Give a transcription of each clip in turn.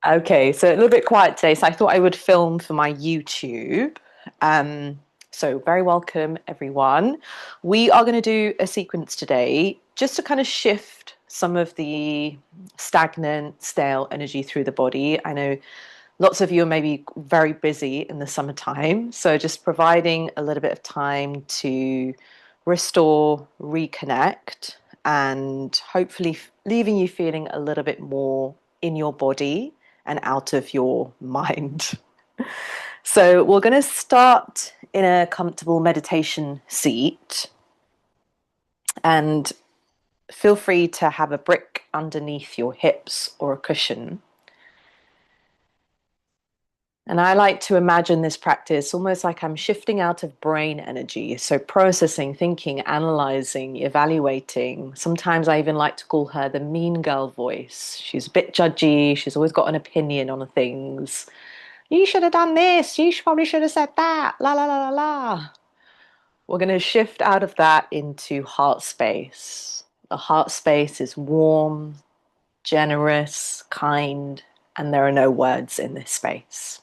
Okay, so a little bit quiet today. So I thought I would film for my YouTube. Um, so very welcome, everyone. We are going to do a sequence today just to kind of shift some of the stagnant, stale energy through the body. I know lots of you are maybe very busy in the summertime, so just providing a little bit of time to restore, reconnect, and hopefully leaving you feeling a little bit more in your body and out of your mind. So, we're going to start in a comfortable meditation seat, and feel free to have a brick underneath your hips or a cushion. And I like to imagine this practice almost like I'm shifting out of brain energy. So, processing, thinking, analyzing, evaluating. Sometimes I even like to call her the mean girl voice. She's a bit judgy. She's always got an opinion on things. You should have done this. You probably should have said that. La, la, la, la, la. We're going to shift out of that into heart space. The heart space is warm, generous, kind, and there are no words in this space.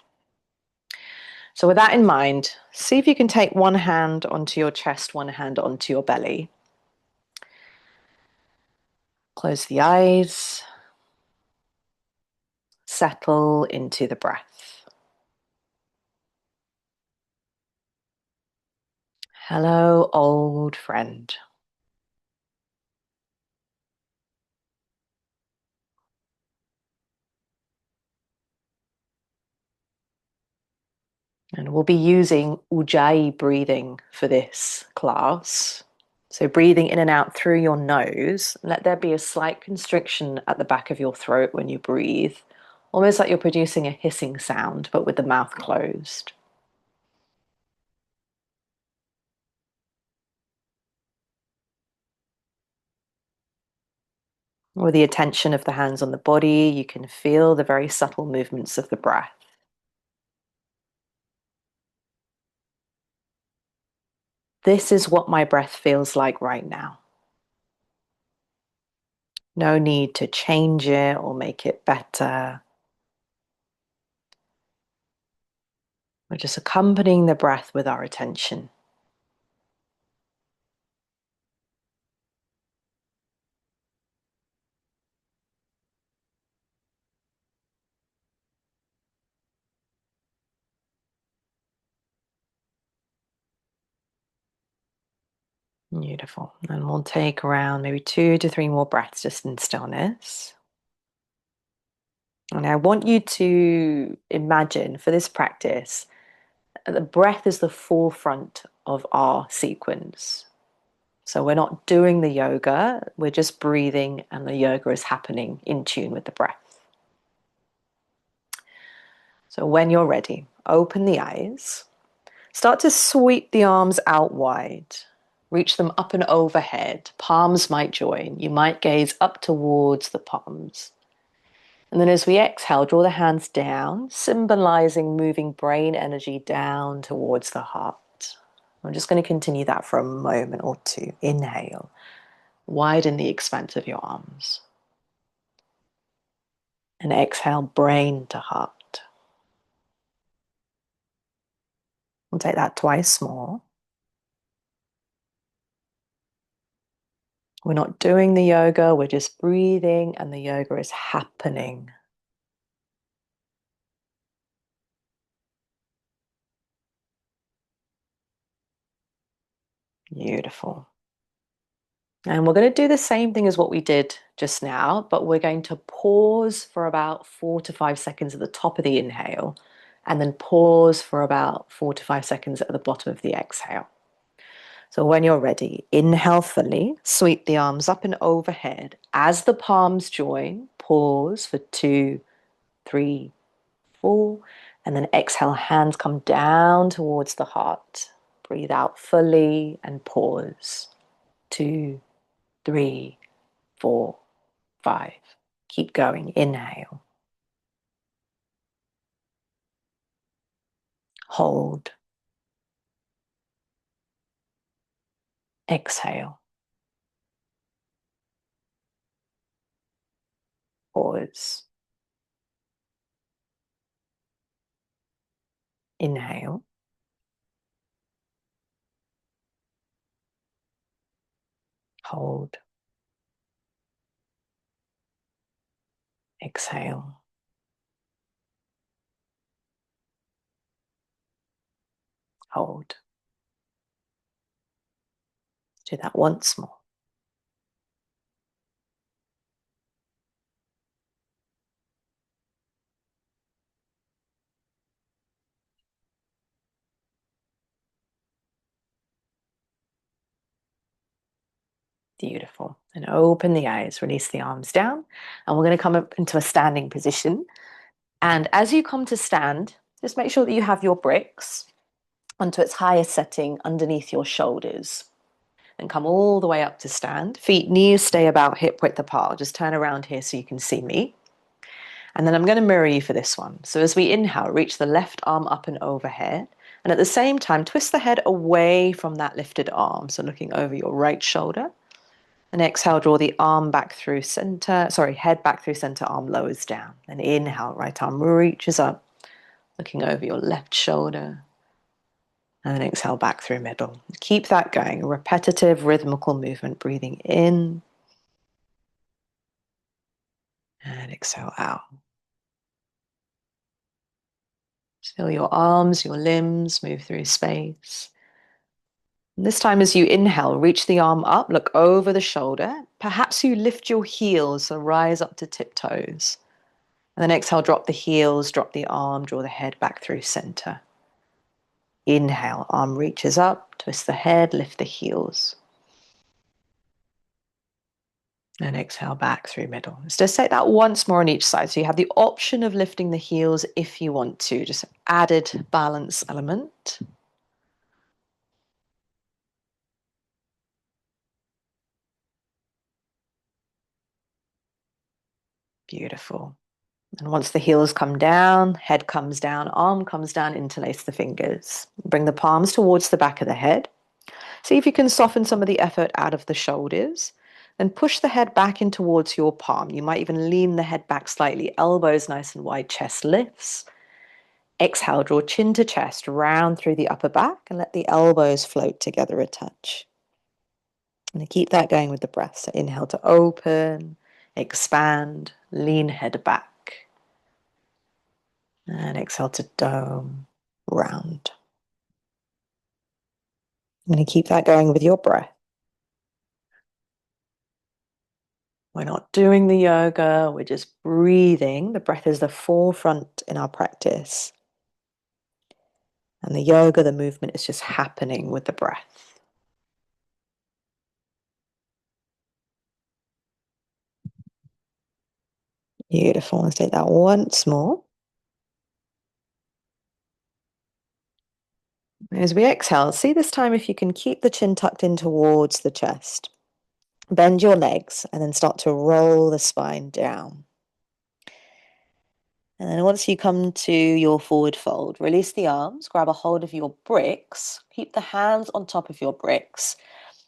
So, with that in mind, see if you can take one hand onto your chest, one hand onto your belly. Close the eyes, settle into the breath. Hello, old friend. And we'll be using Ujjayi breathing for this class. So, breathing in and out through your nose. Let there be a slight constriction at the back of your throat when you breathe, almost like you're producing a hissing sound, but with the mouth closed. With the attention of the hands on the body, you can feel the very subtle movements of the breath. This is what my breath feels like right now. No need to change it or make it better. We're just accompanying the breath with our attention. Beautiful. And we'll take around maybe 2 to 3 more breaths just in stillness. And I want you to imagine for this practice, the breath is the forefront of our sequence. So we're not doing the yoga, we're just breathing, and the yoga is happening in tune with the breath. So when you're ready, open the eyes. Start to sweep the arms out wide. Reach them up and overhead. Palms might join. You might gaze up towards the palms. And then as we exhale, draw the hands down, symbolizing moving brain energy down towards the heart. I'm just going to continue that for a moment or two. Inhale. Widen the expanse of your arms. And exhale, brain to heart. We'll take that twice more. We're not doing the yoga, we're just breathing, and the yoga is happening. Beautiful. And we're going to do the same thing as what we did just now, but we're going to pause for about 4 to 5 seconds at the top of the inhale, and then pause for about 4 to 5 seconds at the bottom of the exhale. So when you're ready, inhale fully, sweep the arms up and overhead. As the palms join, pause for 2, 3, 4, and then exhale, hands come down towards the heart. Breathe out fully and pause. 2, 3, 4, 5. Keep going. Inhale. Hold. Exhale. Pause. Inhale. Hold. Exhale. Hold. Do that once more. Beautiful. And open the eyes, release the arms down. And we're going to come up into a standing position. And as you come to stand, just make sure that you have your bricks onto its highest setting underneath your shoulders. And come all the way up to stand. Feet, knees stay about hip width apart. I'll just turn around here so you can see me. And then I'm going to mirror you for this one. So as we inhale, reach the left arm up and overhead. And at the same time, twist the head away from that lifted arm. So looking over your right shoulder. And exhale, draw the arm back through center. Sorry, head back through center, arm lowers down. And inhale, right arm reaches up, looking over your left shoulder. And then exhale back through middle. Keep that going. A repetitive, rhythmical movement. Breathing in. And exhale out. Feel your arms, your limbs move through space. And this time as you inhale, reach the arm up, look over the shoulder. Perhaps you lift your heels, so rise up to tiptoes. And then exhale, drop the heels, drop the arm, draw the head back through center. Inhale, arm reaches up, twist the head, lift the heels. And exhale back through middle. Let's just take that once more on each side. So you have the option of lifting the heels if you want to, just added balance element. Beautiful. And once the heels come down, head comes down, arm comes down, interlace the fingers. Bring the palms towards the back of the head. See if you can soften some of the effort out of the shoulders. Then push the head back in towards your palm. You might even lean the head back slightly, elbows nice and wide, chest lifts. Exhale, draw chin to chest, round through the upper back and let the elbows float together a touch. And keep that going with the breath. So inhale to open, expand, lean head back. And exhale to dome, round. I'm going to keep that going with your breath. We're not doing the yoga, we're just breathing. The breath is the forefront in our practice. And the yoga, the movement is just happening with the breath. Beautiful. Let's take that once more. As we exhale, see this time if you can keep the chin tucked in towards the chest. Bend your legs and then start to roll the spine down. And then once you come to your forward fold, release the arms, grab a hold of your bricks, keep the hands on top of your bricks,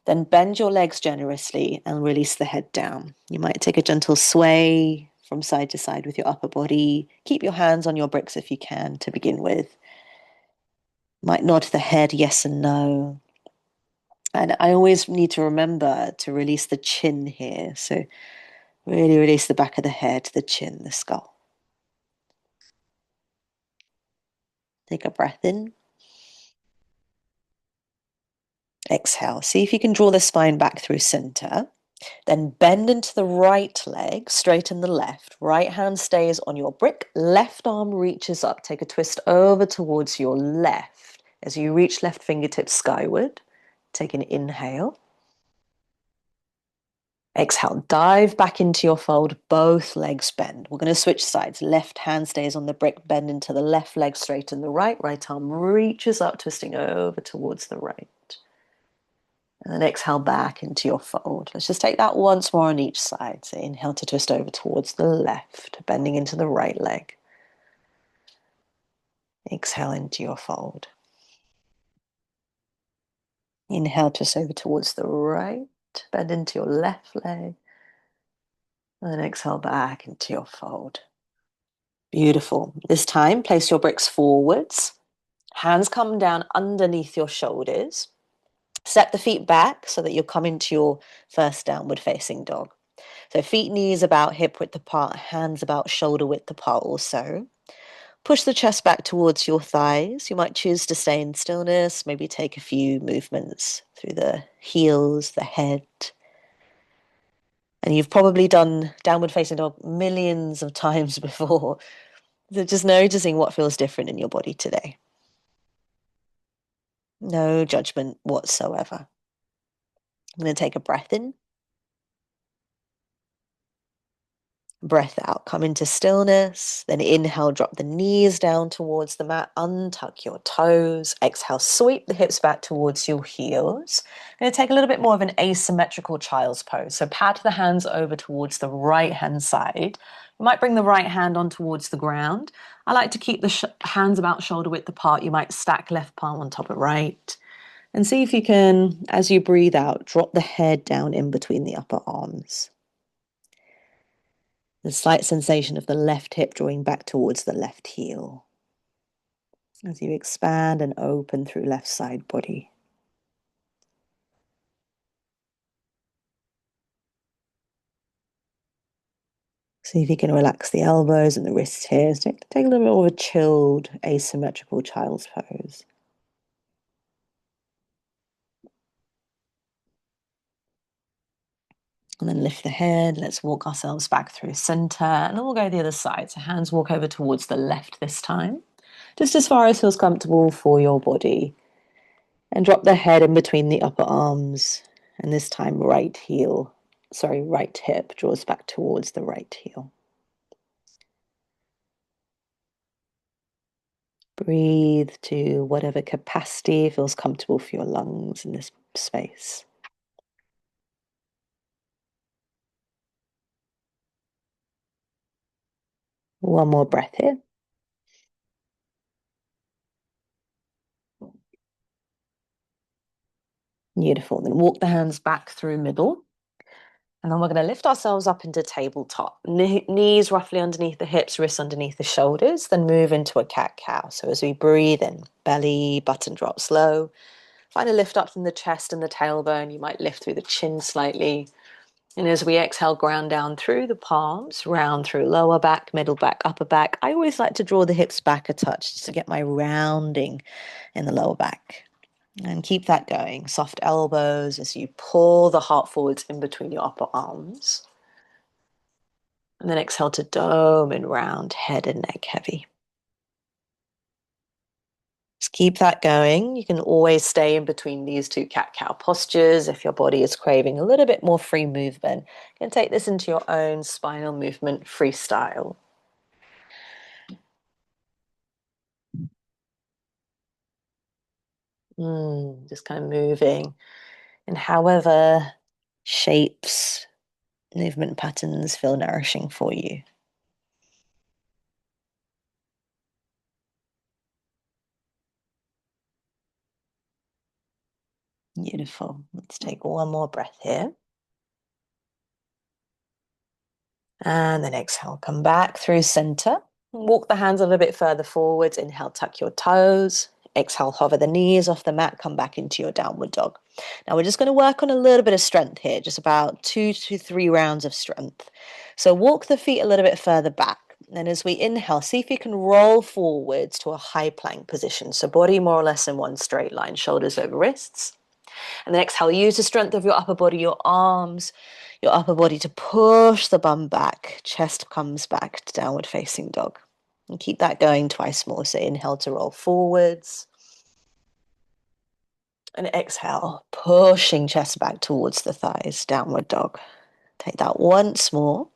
then bend your legs generously and release the head down. You might take a gentle sway from side to side with your upper body. Keep your hands on your bricks if you can to begin with. Might nod the head yes and no. And I always need to remember to release the chin here. So really release the back of the head, the chin, the skull. Take a breath in. Exhale. See if you can draw the spine back through center. Then bend into the right leg, straighten the left. Right hand stays on your brick. Left arm reaches up. Take a twist over towards your left. As you reach left fingertips skyward, take an inhale. Exhale, dive back into your fold, both legs bend. We're going to switch sides. Left hand stays on the brick, bend into the left leg, straighten the right. Right arm reaches up, twisting over towards the right. And then exhale back into your fold. Let's just take that once more on each side. So inhale to twist over towards the left, bending into the right leg. Exhale into your fold. Inhale, twist over towards the right, bend into your left leg. And then exhale back into your fold. Beautiful. This time, place your bricks forwards. Hands come down underneath your shoulders. Step the feet back so that you'll come into your first downward facing dog. So feet, knees about hip width apart, hands about shoulder width apart also. Push the chest back towards your thighs. You might choose to stay in stillness, maybe take a few movements through the heels, the head. And you've probably done downward facing dog millions of times before. So just noticing what feels different in your body today. No judgment whatsoever. I'm going to take a breath in. Breath out, come into stillness, then inhale, drop the knees down towards the mat, untuck your toes, exhale, sweep the hips back towards your heels. I'm going to take a little bit more of an asymmetrical child's pose. So pat the hands over towards the right hand side. You might bring the right hand on towards the ground. I like to keep the hands about shoulder width apart. You might stack left palm on top of right. And see if you can, as you breathe out, drop the head down in between the upper arms. The slight sensation of the left hip drawing back towards the left heel as you expand and open through left side body. See if you can relax the elbows and the wrists here. So take a little bit more of a chilled, asymmetrical child's pose. And then lift the head. Let's walk ourselves back through center. And then we'll go the other side. So hands walk over towards the left this time. Just as far as feels comfortable for your body. And drop the head in between the upper arms. And this time right hip draws back towards the right heel. Breathe to whatever capacity feels comfortable for your lungs in this space. One more breath here. Beautiful. Then walk the hands back through middle. And then we're going to lift ourselves up into tabletop. Knees roughly underneath the hips, wrists underneath the shoulders. Then move into a cat-cow. So as we breathe in, belly, button drop slow. Find a lift up from the chest and the tailbone. You might lift through the chin slightly. And as we exhale, ground down through the palms, round through lower back, middle back, upper back. I always like to draw the hips back a touch just to get my rounding in the lower back. And keep that going. Soft elbows as you pull the heart forwards in between your upper arms. And then exhale to dome and round, head and neck heavy. Just keep that going. You can always stay in between these two cat-cow postures if your body is craving a little bit more free movement. You can take this into your own spinal movement freestyle. Just kind of moving in however shapes, movement patterns feel nourishing for you. Beautiful. Let's take one more breath here. And then exhale, come back through center. Walk the hands a little bit further forwards. Inhale, tuck your toes. Exhale, hover the knees off the mat, come back into your downward dog. Now we're just going to work on a little bit of strength here, just about 2 to 3 rounds of strength. So walk the feet a little bit further back. And as we inhale, see if you can roll forwards to a high plank position. So body more or less in one straight line, shoulders over wrists. And then exhale, use the strength of your upper body, your arms, your upper body to push the bum back. Chest comes back to downward facing dog. And keep that going twice more. So inhale to roll forwards. And exhale, pushing chest back towards the thighs, downward dog. Take that once more.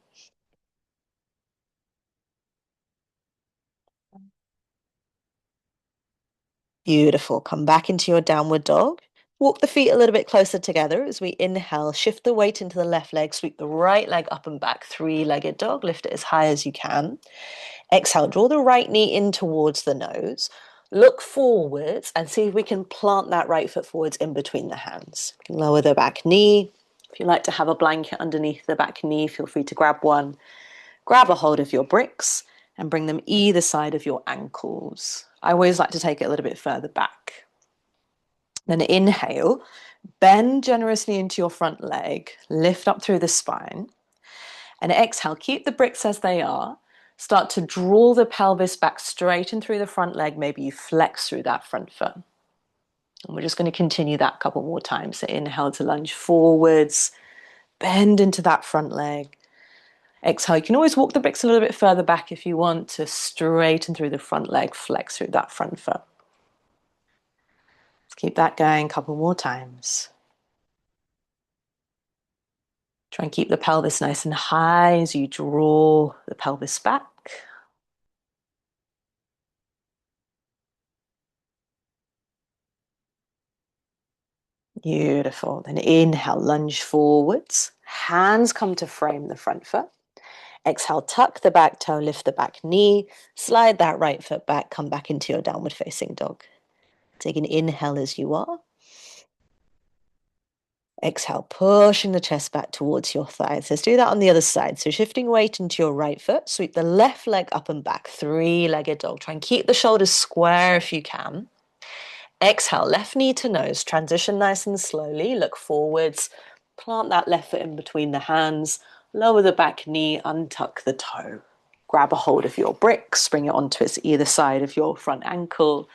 Beautiful. Come back into your downward dog. Walk the feet a little bit closer together as we inhale. Shift the weight into the left leg. Sweep the right leg up and back. 3-legged dog. Lift it as high as you can. Exhale. Draw the right knee in towards the nose. Look forwards and see if we can plant that right foot forwards in between the hands. Lower the back knee. If you like to have a blanket underneath the back knee, feel free to grab one. Grab a hold of your bricks and bring them either side of your ankles. I always like to take it a little bit further back. Then inhale, bend generously into your front leg, lift up through the spine, and exhale, keep the bricks as they are. Start to draw the pelvis back straight and through the front leg. Maybe you flex through that front foot. And we're just going to continue that a couple more times. So inhale to lunge forwards, bend into that front leg. Exhale, you can always walk the bricks a little bit further back if you want to straighten through the front leg, flex through that front foot. Let's keep that going a couple more times. Try and keep the pelvis nice and high as you draw the pelvis back. Beautiful. Then inhale, lunge forwards. Hands come to frame the front foot. Exhale, tuck the back toe, lift the back knee. Slide that right foot back, come back into your downward facing dog. Take an inhale as you are. Exhale, pushing the chest back towards your thighs. Let's do that on the other side. So shifting weight into your right foot. Sweep the left leg up and back. Three-legged dog. Try and keep the shoulders square if you can. Exhale, left knee to nose. Transition nice and slowly. Look forwards. Plant that left foot in between the hands. Lower the back knee. Untuck the toe. Grab a hold of your bricks. Bring it onto its either side of your front ankle.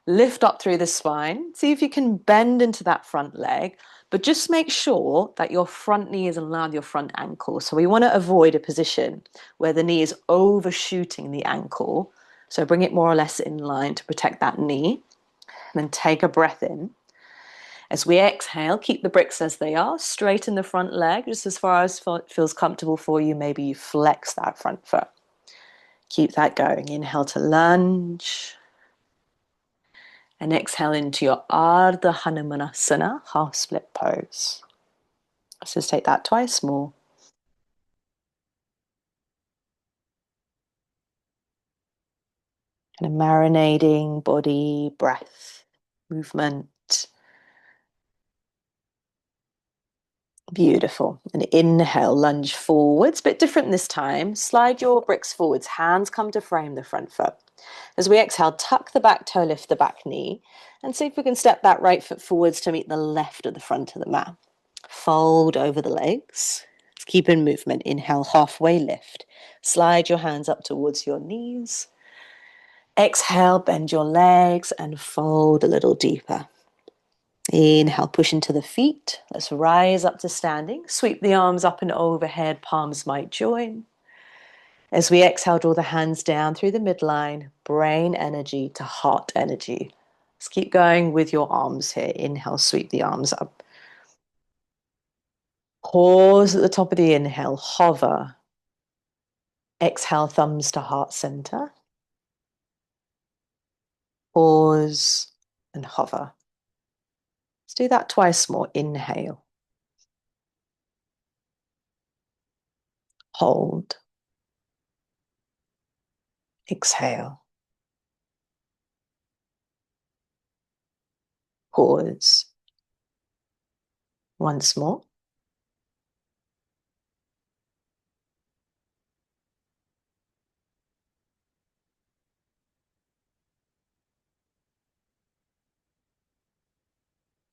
Lift up through the spine. See if you can bend into that front leg, but just make sure that your front knee is in line with your front ankle. So we want to avoid a position where the knee is overshooting the ankle. So bring it more or less in line to protect that knee. And then take a breath in. As we exhale, keep the bricks as they are. Straighten the front leg just as far as it feels comfortable for you. Maybe you flex that front foot. Keep that going. Inhale to lunge. And exhale into your Ardha Hanumanasana, half split pose. So just take that twice more. Kind of marinating body, breath, movement. Beautiful. And inhale, lunge forwards. Bit different this time. Slide your bricks forwards. Hands come to frame the front foot. As we exhale, tuck the back toe, lift the back knee. And see if we can step that right foot forwards to meet the left of the front of the mat. Fold over the legs. Let's keep in movement. Inhale, halfway lift. Slide your hands up towards your knees. Exhale, bend your legs and fold a little deeper. Inhale, push into the feet. Let's rise up to standing. Sweep the arms up and overhead. Palms might join. As we exhale, draw the hands down through the midline. Brain energy to heart energy. Let's keep going with your arms here. Inhale, sweep the arms up. Pause at the top of the inhale. Hover. Exhale, thumbs to heart center. Pause and hover. Let's do that twice more. Inhale. Hold. Exhale. Pause. Once more.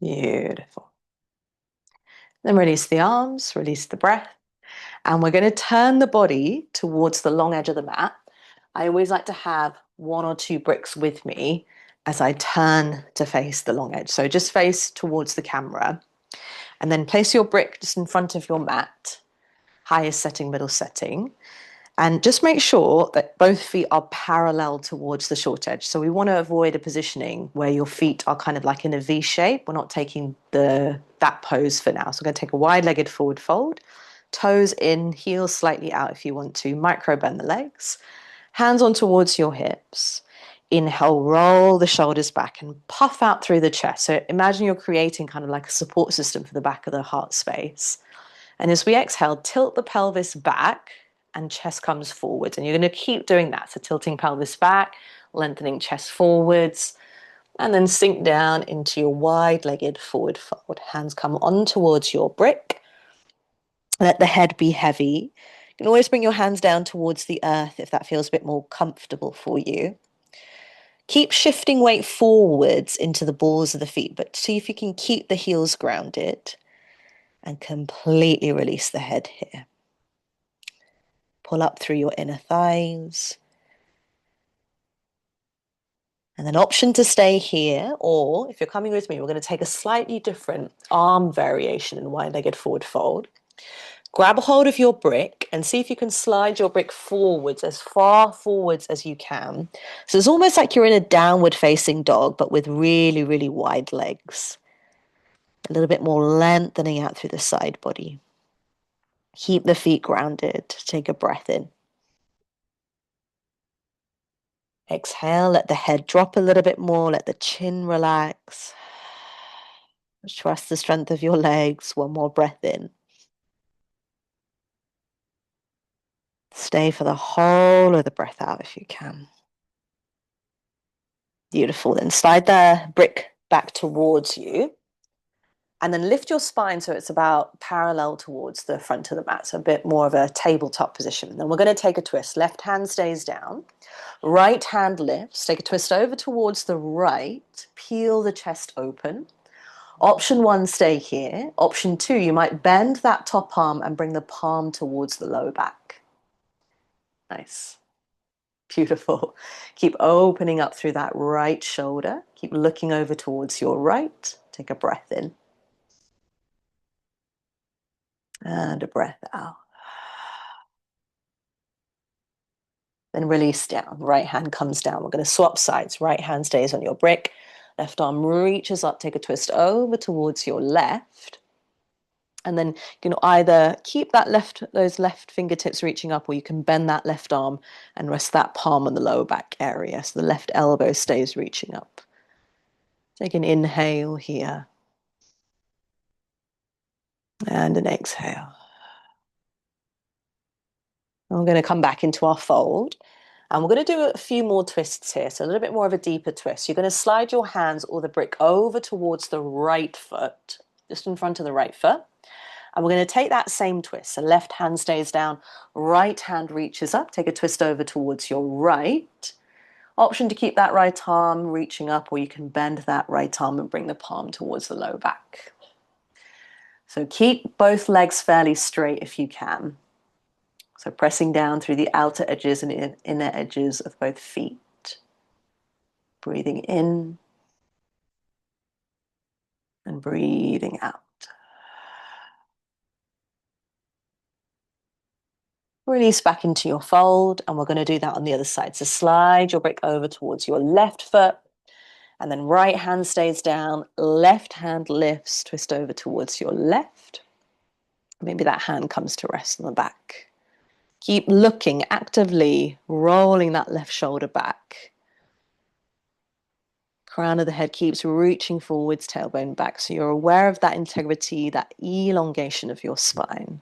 Beautiful. Then release the arms, release the breath. And we're going to turn the body towards the long edge of the mat. I always like to have one or two bricks with me as I turn to face the long edge. So just face towards the camera and then place your brick just in front of your mat, highest setting, middle setting. And just make sure that both feet are parallel towards the short edge. So we want to avoid a positioning where your feet are kind of like in a V shape. We're not taking that pose for now. So we're going to take a wide-legged forward fold. Toes in, heels slightly out if you want to. Micro bend the legs. Hands on towards your hips. Inhale, roll the shoulders back and puff out through the chest. So imagine you're creating kind of like a support system for the back of the heart space. And as we exhale, tilt the pelvis back and chest comes forwards. And you're going to keep doing that. So tilting pelvis back, lengthening chest forwards, and then sink down into your wide-legged forward fold. Hands come on towards your brick. Let the head be heavy. You can always bring your hands down towards the earth if that feels a bit more comfortable for you. Keep shifting weight forwards into the balls of the feet, but see if you can keep the heels grounded and completely release the head here. Pull up through your inner thighs. And then option to stay here, or if you're coming with me, we're going to take a slightly different arm variation in wide-legged forward fold. Grab a hold of your brick and see if you can slide your brick forwards, as far forwards as you can. So it's almost like you're in a downward facing dog, but with really, really wide legs. A little bit more lengthening out through the side body. Keep the feet grounded. Take a breath in. Exhale, let the head drop a little bit more, let the chin relax. Trust the strength of your legs. One more breath in. Stay for the whole of the breath out if you can. Beautiful. Then slide the brick back towards you. And then lift your spine so it's about parallel towards the front of the mat, so a bit more of a tabletop position. Then we're going to take a twist. Left hand stays down. Right hand lifts. Take a twist over towards the right. Peel the chest open. Option 1, stay here. Option 2, you might bend that top arm and bring the palm towards the lower back. Nice. Beautiful. Keep opening up through that right shoulder. Keep looking over towards your right. Take a breath in. And a breath out. Then release down. Right hand comes down. We're going to swap sides. Right hand stays on your brick. Left arm reaches up. Take a twist over towards your left. And then you can either keep those left fingertips reaching up, or you can bend that left arm and rest that palm on the lower back area. So the left elbow stays reaching up. Take an inhale here. And an exhale. And we're going to come back into our fold. And we're going to do a few more twists here. So a little bit more of a deeper twist. You're going to slide your hands or the brick over towards the right foot, just in front of the right foot. And we're going to take that same twist. So left hand stays down, right hand reaches up. Take a twist over towards your right. Option to keep that right arm reaching up, or you can bend that right arm and bring the palm towards the low back. So keep both legs fairly straight if you can. So pressing down through the outer edges and inner edges of both feet. Breathing in and breathing out. Release back into your fold, and we're going to do that on the other side. So slide your brick over towards your left foot, and then right hand stays down, left hand lifts, twist over towards your left. Maybe that hand comes to rest on the back. Keep looking, actively rolling that left shoulder back. Crown of the head keeps reaching forwards, tailbone back. So you're aware of that integrity, that elongation of your spine.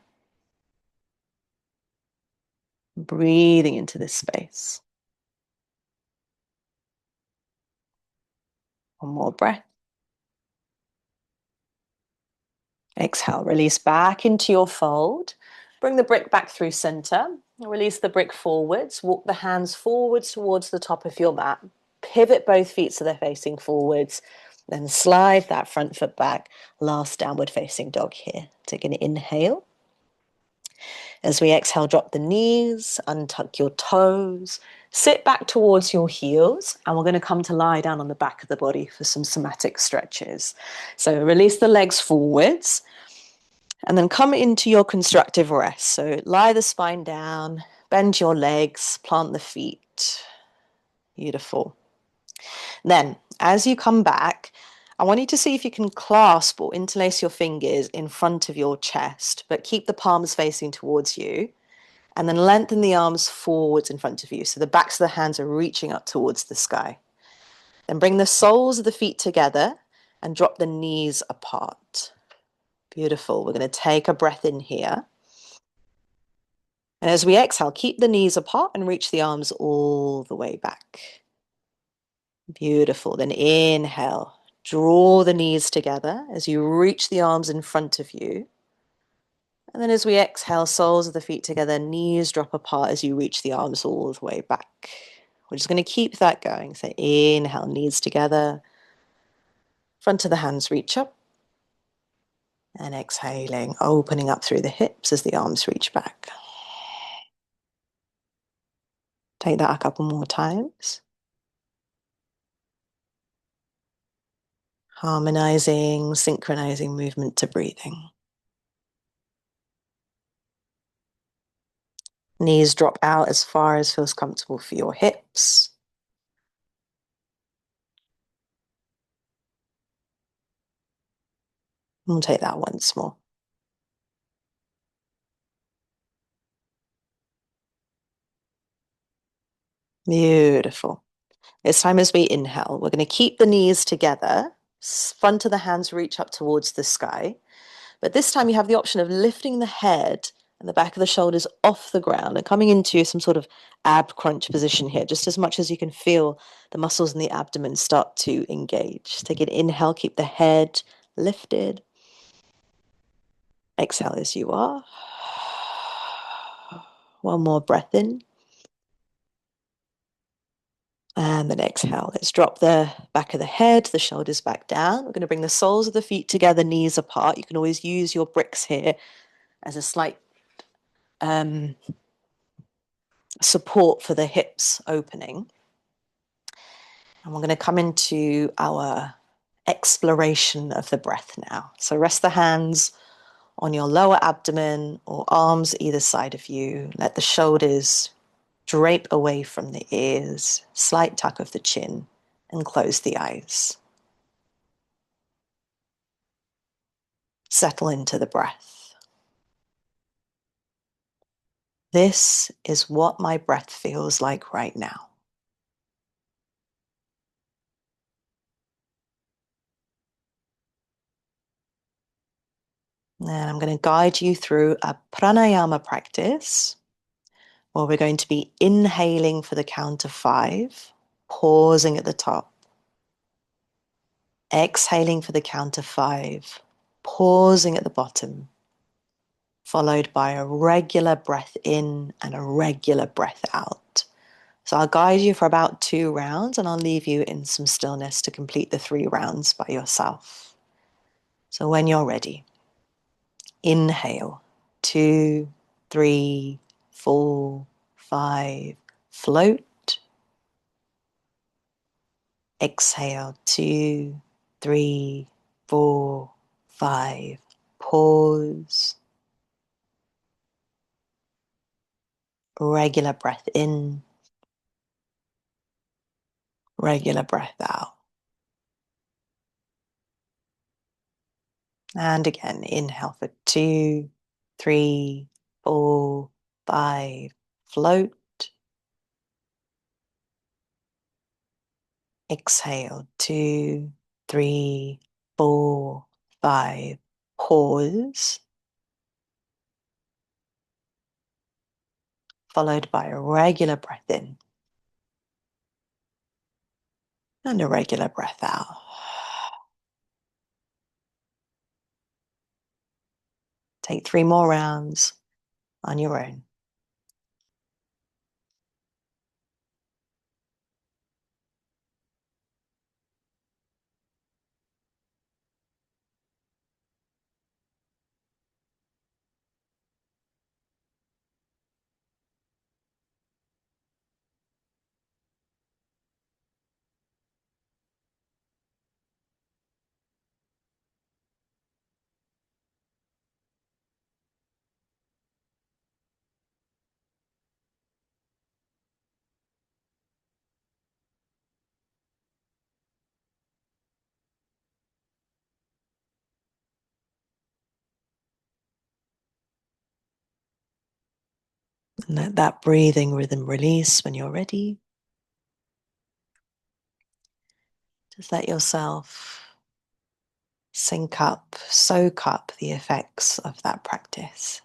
Breathing into this space. One more breath. Exhale, release back into your fold. Bring the brick back through center. Release the brick forwards. Walk the hands forwards towards the top of your mat. Pivot both feet so they're facing forwards. Then slide that front foot back. Last downward facing dog here. Take an inhale. As we exhale, drop the knees, untuck your toes, sit back towards your heels, and we're going to come to lie down on the back of the body for some somatic stretches. So release the legs forwards, and then come into your constructive rest. So lie the spine down, bend your legs, plant the feet. Beautiful. Then, as you come back, I want you to see if you can clasp or interlace your fingers in front of your chest, but keep the palms facing towards you. And then lengthen the arms forwards in front of you. So the backs of the hands are reaching up towards the sky. Then bring the soles of the feet together and drop the knees apart. Beautiful. We're going to take a breath in here. And as we exhale, keep the knees apart and reach the arms all the way back. Beautiful. Then inhale. Draw the knees together as you reach the arms in front of you. And then as we exhale, soles of the feet together, knees drop apart as you reach the arms all the way back. We're just going to keep that going. So inhale, knees together. Front of the hands reach up. And exhaling, opening up through the hips as the arms reach back. Take that a couple more times. Harmonizing, synchronizing movement to breathing. Knees drop out as far as feels comfortable for your hips. We'll take that once more. Beautiful. This time as we inhale, we're going to keep the knees together. Front of the hands reach up towards the sky. But this time you have the option of lifting the head and the back of the shoulders off the ground and coming into some sort of ab crunch position here, just as much as you can feel the muscles in the abdomen start to engage. Take an inhale, keep the head lifted. Exhale as you are. One more breath in. And then exhale. Let's drop the back of the head, the shoulders back down. We're going to bring the soles of the feet together, knees apart. You can always use your bricks here as a slight support for the hips opening. And we're going to come into our exploration of the breath now. So rest the hands on your lower abdomen or arms either side of you. Let the shoulders drape away from the ears, slight tuck of the chin, and close the eyes. Settle into the breath. This is what my breath feels like right now. And I'm going to guide you through a pranayama practice where we're going to be inhaling for the count of 5, pausing at the top, exhaling for the count of 5, pausing at the bottom, followed by a regular breath in and a regular breath out. So I'll guide you for about 2 rounds and I'll leave you in some stillness to complete the 3 rounds by yourself. So when you're ready, inhale, 2, 3, 4, 5, float. Exhale, 2, 3, 4, 5, pause. Regular breath in, regular breath out. And again, inhale for 2, 3, 4, 5, float. Exhale, 2, 3, 4, 5, pause. Followed by a regular breath in and a regular breath out. Take 3 more rounds on your own. And let that breathing rhythm release when you're ready. Just let yourself sync up, soak up the effects of that practice.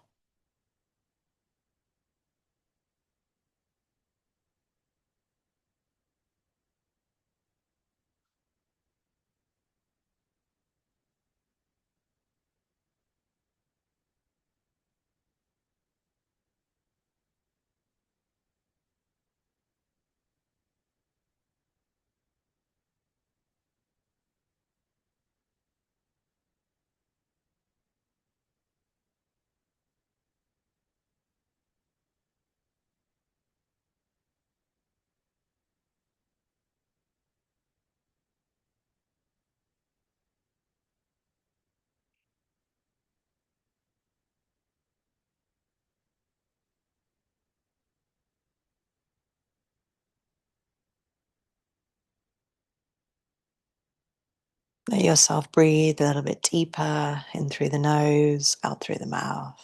Let yourself breathe a little bit deeper in through the nose, out through the mouth.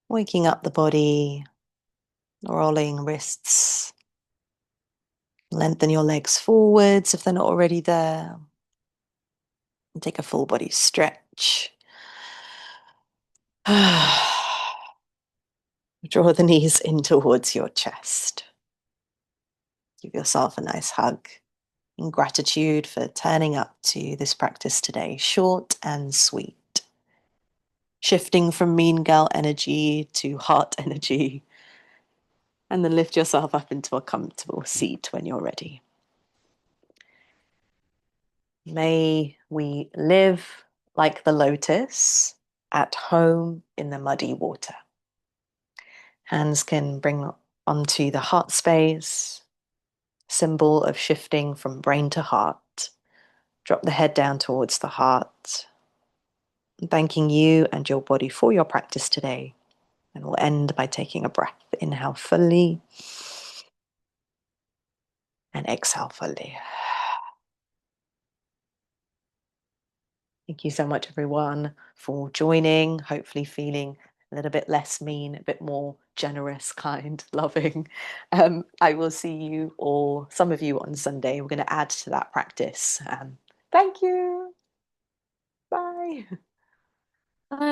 Waking up the body, rolling wrists. Lengthen your legs forwards if they're not already there. And take a full body stretch. Draw the knees in towards your chest. Give yourself a nice hug in gratitude for turning up to this practice today, short and sweet. Shifting from mean girl energy to heart energy. And then lift yourself up into a comfortable seat when you're ready. May we live like the lotus at home in the muddy water. Hands can bring onto the heart space, symbol of shifting from brain to heart. Drop the head down towards the heart. Thanking you and your body for your practice today. And we'll end by taking a breath. Inhale fully and exhale fully. Thank you so much, everyone, for joining. Hopefully feeling a little bit less mean, a bit more generous, kind, loving. I will see you, or some of you, on Sunday. We're going to add to that practice. Thank you. Bye.